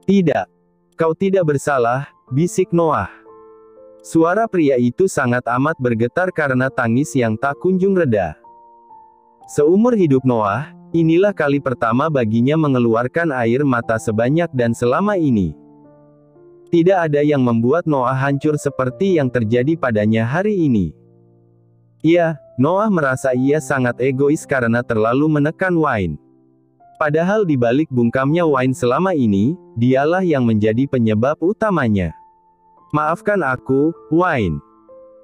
Tidak. Kau tidak bersalah, bisik Noah. Suara pria itu sangat amat bergetar karena tangis yang tak kunjung reda. Seumur hidup Noah, inilah kali pertama baginya mengeluarkan air mata sebanyak dan selama ini. Tidak ada yang membuat Noah hancur seperti yang terjadi padanya hari ini. Ya, Noah merasa ia sangat egois karena terlalu menekan Wayne. Padahal di balik bungkamnya Wayne selama ini, dialah yang menjadi penyebab utamanya. Maafkan aku, Wayne.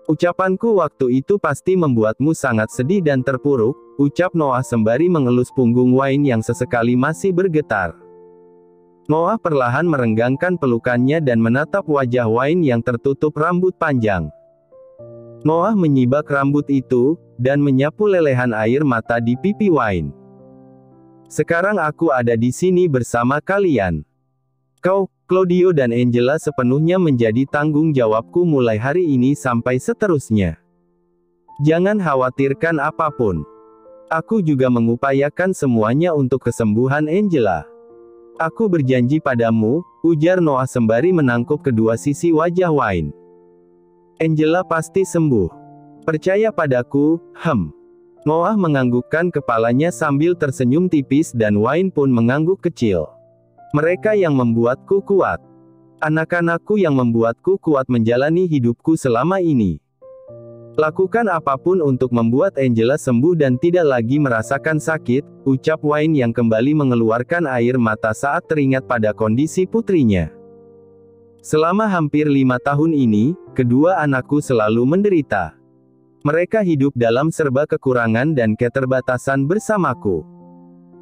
Ucapanku waktu itu pasti membuatmu sangat sedih dan terpuruk, ucap Noah sembari mengelus punggung Wayne yang sesekali masih bergetar. Noah perlahan merenggangkan pelukannya dan menatap wajah Wayne yang tertutup rambut panjang. Noah menyibak rambut itu, dan menyapu lelehan air mata di pipi Wayne. Sekarang aku ada di sini bersama kalian. Kau, Claudio dan Angela sepenuhnya menjadi tanggung jawabku mulai hari ini sampai seterusnya. Jangan khawatirkan apapun. Aku juga mengupayakan semuanya untuk kesembuhan Angela. Aku berjanji padamu, ujar Noah sembari menangkup kedua sisi wajah Wayne. Angela pasti sembuh. Percaya padaku, Noah menganggukkan kepalanya sambil tersenyum tipis dan Wayne pun mengangguk kecil. Mereka yang membuatku kuat. Anak-anakku yang membuatku kuat menjalani hidupku selama ini. Lakukan apapun untuk membuat Angela sembuh dan tidak lagi merasakan sakit, ucap Wayne yang kembali mengeluarkan air mata saat teringat pada kondisi putrinya. Selama hampir 5 tahun ini, kedua anakku selalu menderita. Mereka hidup dalam serba kekurangan dan keterbatasan bersamaku.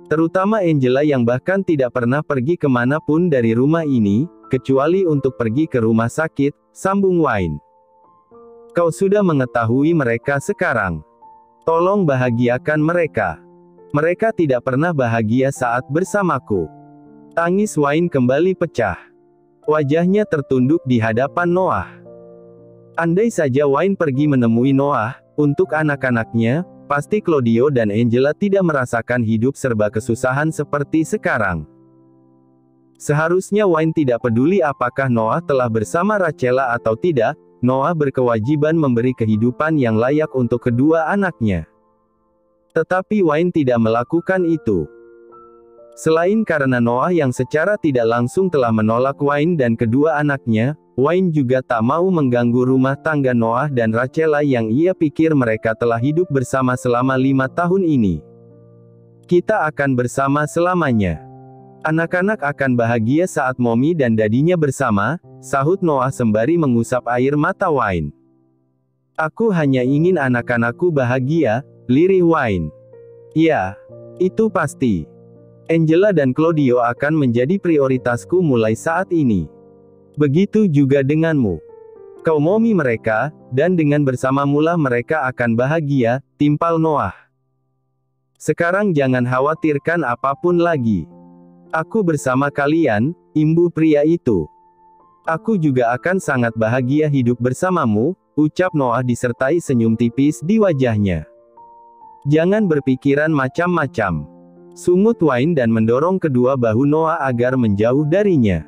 Terutama Angela yang bahkan tidak pernah pergi kemanapun dari rumah ini, kecuali untuk pergi ke rumah sakit, sambung Wayne. Kau sudah mengetahui mereka sekarang. Tolong bahagiakan mereka. Mereka tidak pernah bahagia saat bersamaku. Tangis Wayne kembali pecah. Wajahnya tertunduk di hadapan Noah. Andai saja Wayne pergi menemui Noah, untuk anak-anaknya, pasti Claudio dan Angela tidak merasakan hidup serba kesusahan seperti sekarang. Seharusnya Wayne tidak peduli apakah Noah telah bersama Rachela atau tidak, Noah berkewajiban memberi kehidupan yang layak untuk kedua anaknya. Tetapi Wayne tidak melakukan itu. Selain karena Noah yang secara tidak langsung telah menolak Wayne dan kedua anaknya, Wayne juga tak mau mengganggu rumah tangga Noah dan Rachela yang ia pikir mereka telah hidup bersama selama 5 tahun ini. Kita akan bersama selamanya. Anak-anak akan bahagia saat Mommy dan dadinya bersama, sahut Noah sembari mengusap air mata Wayne. Aku hanya ingin anak-anakku bahagia, lirih Wayne. Ya, itu pasti. Angela dan Claudio akan menjadi prioritasku mulai saat ini. Begitu juga denganmu. Kau Mommy mereka, dan dengan bersamamulah mereka akan bahagia, timpal Noah. Sekarang jangan khawatirkan apapun lagi. Aku bersama kalian, imbu pria itu. Aku juga akan sangat bahagia hidup bersamamu, ucap Noah disertai senyum tipis di wajahnya. Jangan berpikiran macam-macam. Sungut Wayne dan mendorong kedua bahu Noah agar menjauh darinya.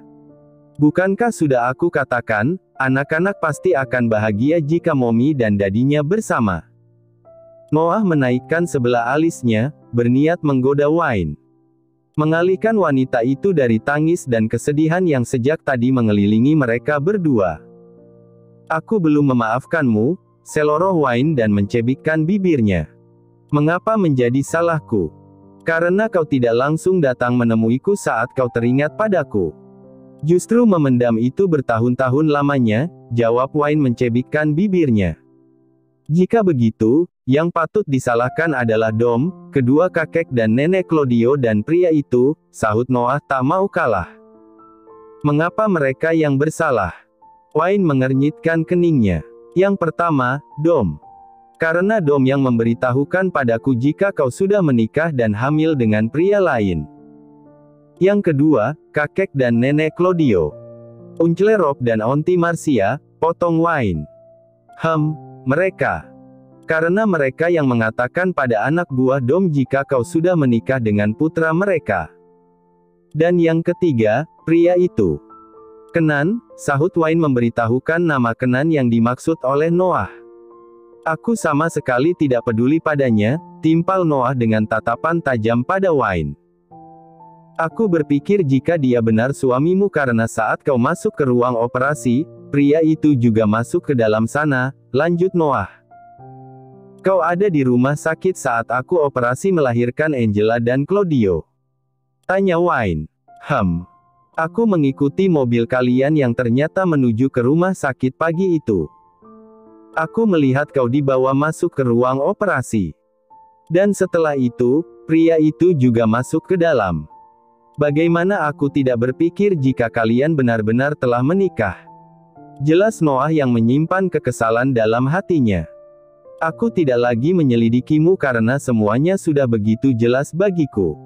Bukankah sudah aku katakan, anak-anak pasti akan bahagia jika Mommy dan dadinya bersama. Noah menaikkan sebelah alisnya, berniat menggoda Wayne. Mengalihkan wanita itu dari tangis dan kesedihan yang sejak tadi mengelilingi mereka berdua. Aku belum memaafkanmu, seloroh Wayne dan mencebikkan bibirnya. Mengapa menjadi salahku? Karena kau tidak langsung datang menemuiku saat kau teringat padaku. Justru memendam itu bertahun-tahun lamanya, jawab Wayne mencebikkan bibirnya. Jika begitu, yang patut disalahkan adalah Dom, kedua kakek dan nenek Claudio dan pria itu, sahut Noah tak mau kalah. Mengapa mereka yang bersalah? Wayne mengernyitkan keningnya. Yang pertama, Dom. Karena Dom yang memberitahukan padaku jika kau sudah menikah dan hamil dengan pria lain. Yang kedua, kakek dan nenek Claudio. Uncle Rob dan Auntie Marcia, potong Wayne. Mereka. Karena mereka yang mengatakan pada anak buah Dom jika kau sudah menikah dengan putra mereka. Dan yang ketiga, pria itu. Kenan, sahut Wayne memberitahukan nama Kenan yang dimaksud oleh Noah. Aku sama sekali tidak peduli padanya, timpal Noah dengan tatapan tajam pada Wayne. Aku berpikir jika dia benar suamimu karena saat kau masuk ke ruang operasi, pria itu juga masuk ke dalam sana, lanjut Noah. Kau ada di rumah sakit saat aku operasi melahirkan Angela dan Claudio. Tanya Wayne. Aku mengikuti mobil kalian yang ternyata menuju ke rumah sakit pagi itu. Aku melihat kau dibawa masuk ke ruang operasi. Dan setelah itu, pria itu juga masuk ke dalam. Bagaimana aku tidak berpikir jika kalian benar-benar telah menikah? Jelas Noah yang menyimpan kekesalan dalam hatinya. Aku tidak lagi menyelidikimu karena semuanya sudah begitu jelas bagiku.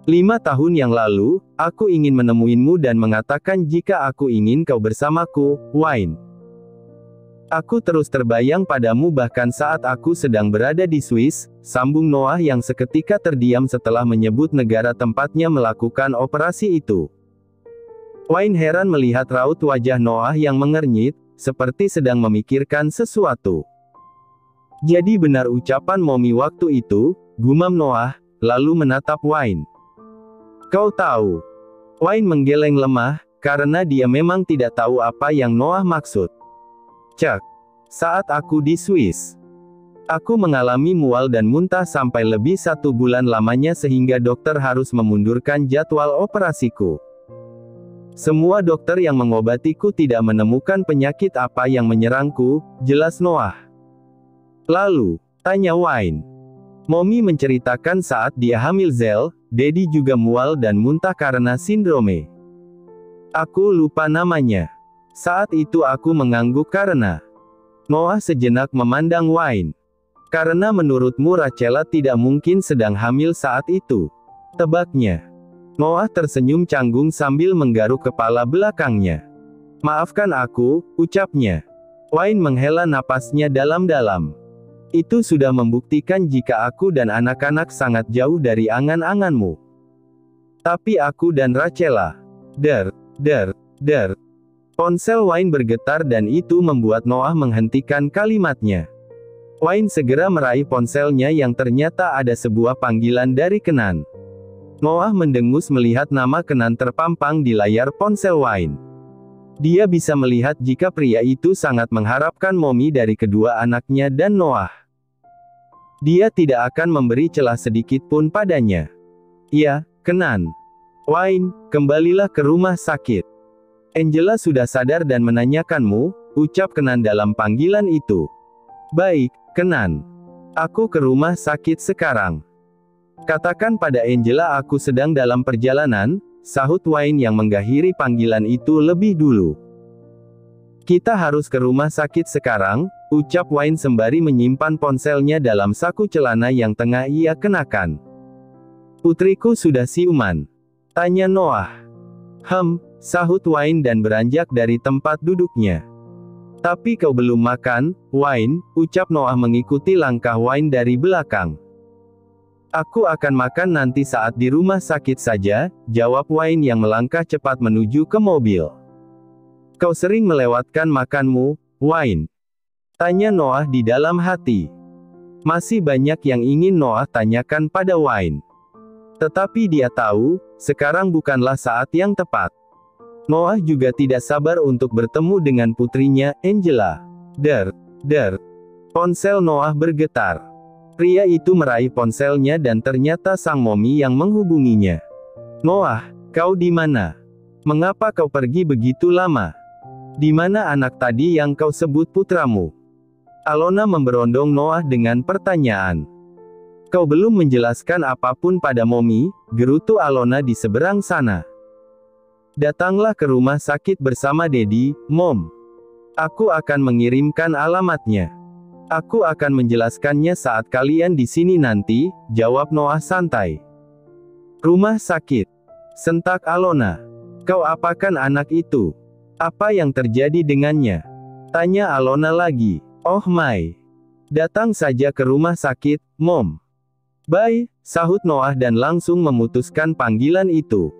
5 tahun yang lalu, aku ingin menemuimu dan mengatakan jika aku ingin kau bersamaku, Wayne. Aku terus terbayang padamu bahkan saat aku sedang berada di Swiss, sambung Noah yang seketika terdiam setelah menyebut negara tempatnya melakukan operasi itu. Wayne heran melihat raut wajah Noah yang mengernyit, seperti sedang memikirkan sesuatu. Jadi benar ucapan Mommy waktu itu, gumam Noah, lalu menatap Wayne. Kau tahu. Wayne menggeleng lemah, karena dia memang tidak tahu apa yang Noah maksud. Cek. Saat aku di Swiss, aku mengalami mual dan muntah sampai lebih 1 bulan lamanya sehingga dokter harus memundurkan jadwal operasiku. Semua dokter yang mengobatiku tidak menemukan penyakit apa yang menyerangku, jelas Noah. Lalu, tanya Wayne. Mommy menceritakan saat dia hamil Zell, Daddy juga mual dan muntah karena sindrome. Aku lupa namanya. Saat itu aku mengangguk karena. Noah sejenak memandang Wayne. Karena menurutmu Rachela tidak mungkin sedang hamil saat itu. Tebaknya. Noah tersenyum canggung sambil menggaruk kepala belakangnya. Maafkan aku, ucapnya. Wayne menghela napasnya dalam-dalam. Itu sudah membuktikan jika aku dan anak-anak sangat jauh dari angan-anganmu. Tapi aku dan Rachela. Ponsel Wayne bergetar dan itu membuat Noah menghentikan kalimatnya. Wayne segera meraih ponselnya yang ternyata ada sebuah panggilan dari Kenan. Noah mendengus melihat nama Kenan terpampang di layar ponsel Wayne. Dia bisa melihat jika pria itu sangat mengharapkan Mommy dari kedua anaknya dan Noah. Dia tidak akan memberi celah sedikit pun padanya. Ya, Kenan. Wayne, kembalilah ke rumah sakit. Angela sudah sadar dan menanyakanmu, ucap Kenan dalam panggilan itu. Baik, Kenan. Aku ke rumah sakit sekarang. Katakan pada Angela aku sedang dalam perjalanan, sahut Wayne yang mengakhiri panggilan itu lebih dulu. Kita harus ke rumah sakit sekarang, ucap Wayne sembari menyimpan ponselnya dalam saku celana yang tengah ia kenakan. Putriku sudah siuman. Tanya Noah. Sahut Wayne dan beranjak dari tempat duduknya. Tapi kau belum makan, Wayne, ucap Noah mengikuti langkah Wayne dari belakang. Aku akan makan nanti saat di rumah sakit saja, jawab Wayne yang melangkah cepat menuju ke mobil. Kau sering melewatkan makanmu, Wayne? Tanya Noah di dalam hati. Masih banyak yang ingin Noah tanyakan pada Wayne. Tetapi dia tahu, sekarang bukanlah saat yang tepat. Noah juga tidak sabar untuk bertemu dengan putrinya, Angela. Ponsel Noah bergetar. Pria itu meraih ponselnya dan ternyata sang Mommy yang menghubunginya. Noah, kau di mana? Mengapa kau pergi begitu lama? Di mana anak tadi yang kau sebut putramu? Alona memberondong Noah dengan pertanyaan. Kau belum menjelaskan apapun pada Mommy, gerutu Alona di seberang sana. Datanglah ke rumah sakit bersama Daddy, Mom. Aku akan mengirimkan alamatnya. Aku akan menjelaskannya saat kalian di sini nanti, jawab Noah santai. Rumah sakit. Sentak Alona. Kau apakan anak itu? Apa yang terjadi dengannya? Tanya Alona lagi. Oh my. Datang saja ke rumah sakit, Mom. Bye, sahut Noah dan langsung memutuskan panggilan itu.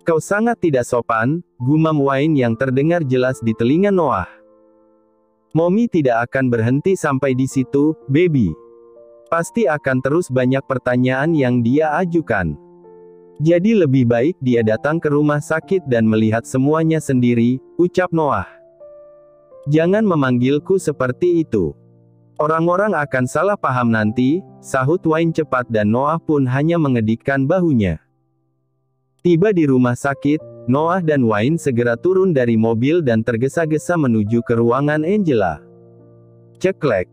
Kau sangat tidak sopan, gumam Wayne yang terdengar jelas di telinga Noah. Mommy tidak akan berhenti sampai di situ, baby. Pasti akan terus banyak pertanyaan yang dia ajukan. Jadi lebih baik dia datang ke rumah sakit dan melihat semuanya sendiri, ucap Noah. Jangan memanggilku seperti itu. Orang-orang akan salah paham nanti, sahut Wayne cepat dan Noah pun hanya mengedikkan bahunya. Tiba di rumah sakit, Noah dan Wayne segera turun dari mobil dan tergesa-gesa menuju ke ruangan Angela. Ceklek.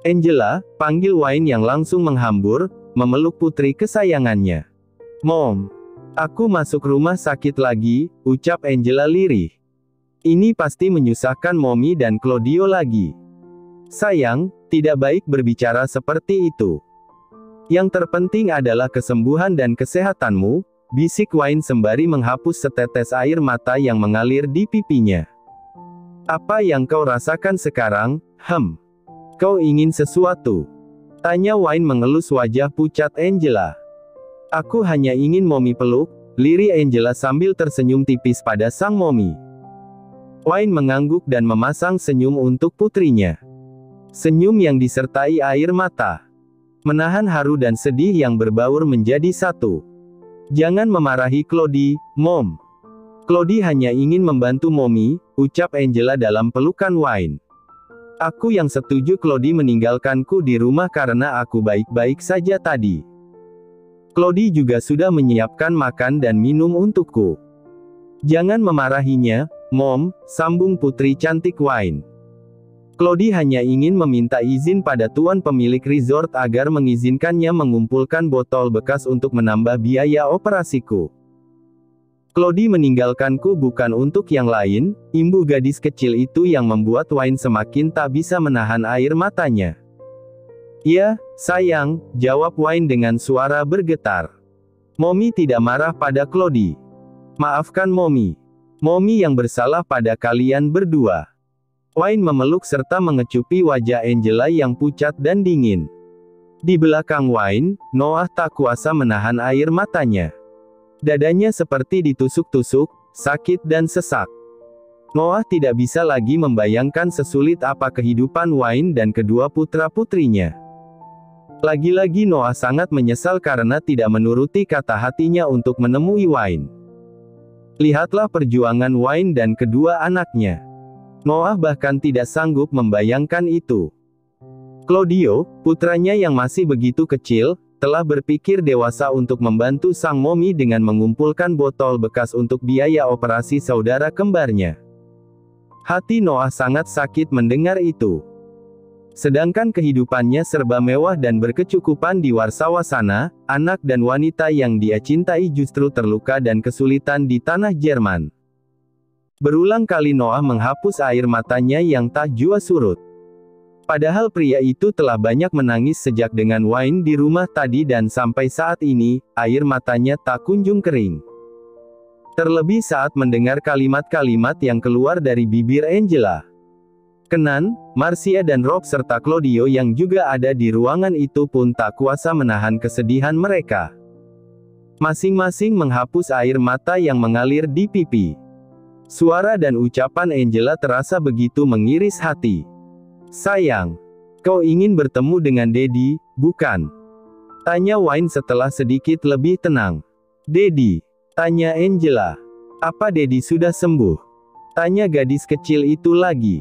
Angela, panggil Wayne yang langsung menghambur, memeluk putri kesayangannya. Mom. Aku masuk rumah sakit lagi, ucap Angela lirih. Ini pasti menyusahkan Mommy dan Claudio lagi. Sayang, tidak baik berbicara seperti itu. Yang terpenting adalah kesembuhan dan kesehatanmu, bisik Wayne sembari menghapus setetes air mata yang mengalir di pipinya. Apa yang kau rasakan sekarang, Kau ingin sesuatu? Tanya Wayne mengelus wajah pucat Angela. Aku hanya ingin Mommy peluk, lirih Angela sambil tersenyum tipis pada sang Mommy. Wayne mengangguk dan memasang senyum untuk putrinya. Senyum yang disertai air mata. Menahan haru dan sedih yang berbaur menjadi satu. Jangan memarahi Claudie, Mom. Claudie hanya ingin membantu Mommy, ucap Angela dalam pelukan Wayne. Aku yang setuju Claudie meninggalkanku di rumah karena aku baik-baik saja tadi. Claudie juga sudah menyiapkan makan dan minum untukku. Jangan memarahinya, Mom, sambung putri cantik Wayne. Claudie hanya ingin meminta izin pada tuan pemilik resort agar mengizinkannya mengumpulkan botol bekas untuk menambah biaya operasiku. Claudie meninggalkanku bukan untuk yang lain, imbuh gadis kecil itu yang membuat Wayne semakin tak bisa menahan air matanya. Ya, sayang, jawab Wayne dengan suara bergetar. Mommy tidak marah pada Claudie. Maafkan Mommy. Mommy yang bersalah pada kalian berdua. Wayne memeluk serta mengecupi wajah Angela yang pucat dan dingin. Di belakang Wayne, Noah tak kuasa menahan air matanya. Dadanya seperti ditusuk-tusuk, sakit dan sesak. Noah tidak bisa lagi membayangkan sesulit apa kehidupan Wayne dan kedua putra-putrinya. Lagi-lagi Noah sangat menyesal karena tidak menuruti kata hatinya untuk menemui Wayne. Lihatlah perjuangan Wayne dan kedua anaknya. Noah bahkan tidak sanggup membayangkan itu. Claudio, putranya yang masih begitu kecil, telah berpikir dewasa untuk membantu sang Mommy dengan mengumpulkan botol bekas untuk biaya operasi saudara kembarnya. Hati Noah sangat sakit mendengar itu. Sedangkan kehidupannya serba mewah dan berkecukupan di Warsawa sana, anak dan wanita yang dia cintai justru terluka dan kesulitan di tanah Jerman. Berulang kali Noah menghapus air matanya yang tak jua surut. Padahal pria itu telah banyak menangis sejak dengan Wayne di rumah tadi dan sampai saat ini, air matanya tak kunjung kering. Terlebih saat mendengar kalimat-kalimat yang keluar dari bibir Angela. Kenan, Marcia dan Rob serta Claudio yang juga ada di ruangan itu pun tak kuasa menahan kesedihan mereka. Masing-masing menghapus air mata yang mengalir di pipi. Suara dan ucapan Angela terasa begitu mengiris hati. Sayang, kau ingin bertemu dengan Daddy, bukan? Tanya Wayne setelah sedikit lebih tenang. Daddy, tanya Angela. Apa Daddy sudah sembuh? Tanya gadis kecil itu lagi.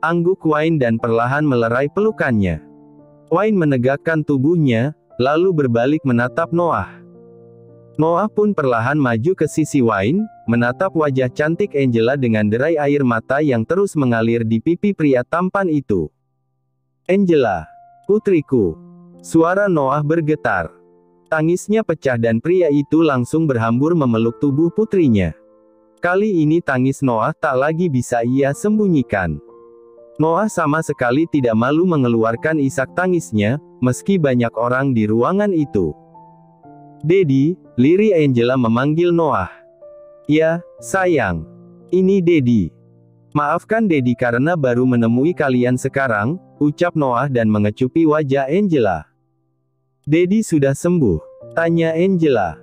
Angguk Wayne dan perlahan melerai pelukannya. Wayne menegakkan tubuhnya, lalu berbalik menatap Noah. Noah pun perlahan maju ke sisi Wayne, menatap wajah cantik Angela dengan derai air mata yang terus mengalir di pipi pria tampan itu. Angela, putriku. Suara Noah bergetar. Tangisnya pecah dan pria itu langsung berhambur memeluk tubuh putrinya. Kali ini tangis Noah tak lagi bisa ia sembunyikan. Noah sama sekali tidak malu mengeluarkan isak tangisnya, meski banyak orang di ruangan itu. Daddy, lirih Angela memanggil Noah. Ya, sayang. Ini Daddy. Maafkan Daddy karena baru menemui kalian sekarang, ucap Noah dan mengecupi wajah Angela. Daddy sudah sembuh? Tanya Angela.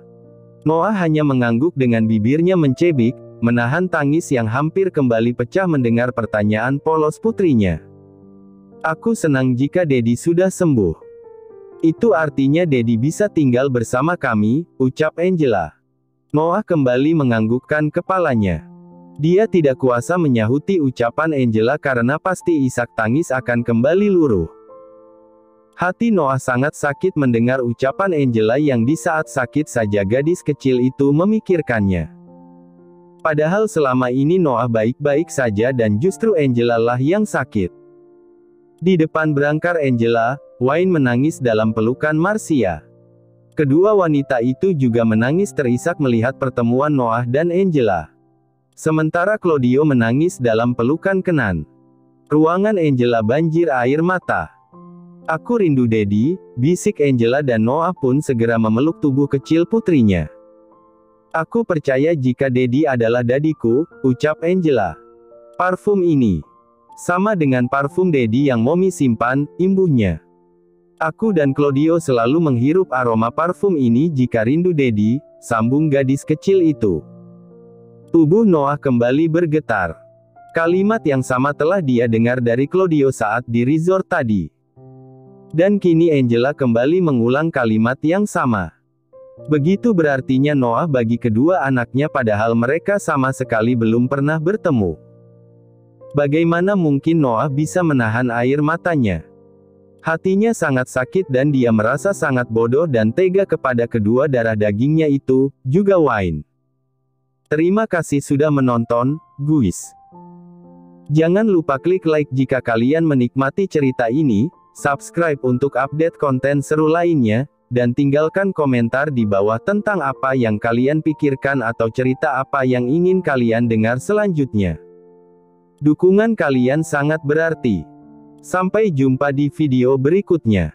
Noah hanya mengangguk dengan bibirnya mencebik, menahan tangis yang hampir kembali pecah mendengar pertanyaan polos putrinya. Aku senang jika Dedi sudah sembuh. Itu artinya Dedi bisa tinggal bersama kami, ucap Angela. Noah kembali menganggukkan kepalanya. Dia tidak kuasa menyahuti ucapan Angela karena pasti isak tangis akan kembali luruh. Hati Noah sangat sakit mendengar ucapan Angela yang di saat sakit saja gadis kecil itu memikirkannya. Padahal selama ini Noah baik-baik saja dan justru Angela lah yang sakit. Di depan berangkar Angela, Wayne menangis dalam pelukan Marcia. Kedua wanita itu juga menangis terisak melihat pertemuan Noah dan Angela. Sementara Claudio menangis dalam pelukan Kenan. Ruangan Angela banjir air mata. Aku rindu Dedi, bisik Angela dan Noah pun segera memeluk tubuh kecil putrinya. Aku percaya jika Dedi adalah dadiku, ucap Angela. Parfum ini sama dengan parfum Dedi yang Mommy simpan, imbuhnya. Aku dan Claudio selalu menghirup aroma parfum ini jika rindu Dedi, sambung gadis kecil itu. Tubuh Noah kembali bergetar. Kalimat yang sama telah dia dengar dari Claudio saat di resort tadi. Dan kini Angela kembali mengulang kalimat yang sama. Begitu berartinya Noah bagi kedua anaknya padahal mereka sama sekali belum pernah bertemu. Bagaimana mungkin Noah bisa menahan air matanya? Hatinya sangat sakit dan dia merasa sangat bodoh dan tega kepada kedua darah dagingnya itu, juga Wayne. Terima kasih sudah menonton, guys. Jangan lupa klik like jika kalian menikmati cerita ini. Subscribe untuk update konten seru lainnya, dan tinggalkan komentar di bawah tentang apa yang kalian pikirkan atau cerita apa yang ingin kalian dengar selanjutnya. Dukungan kalian sangat berarti. Sampai jumpa di video berikutnya.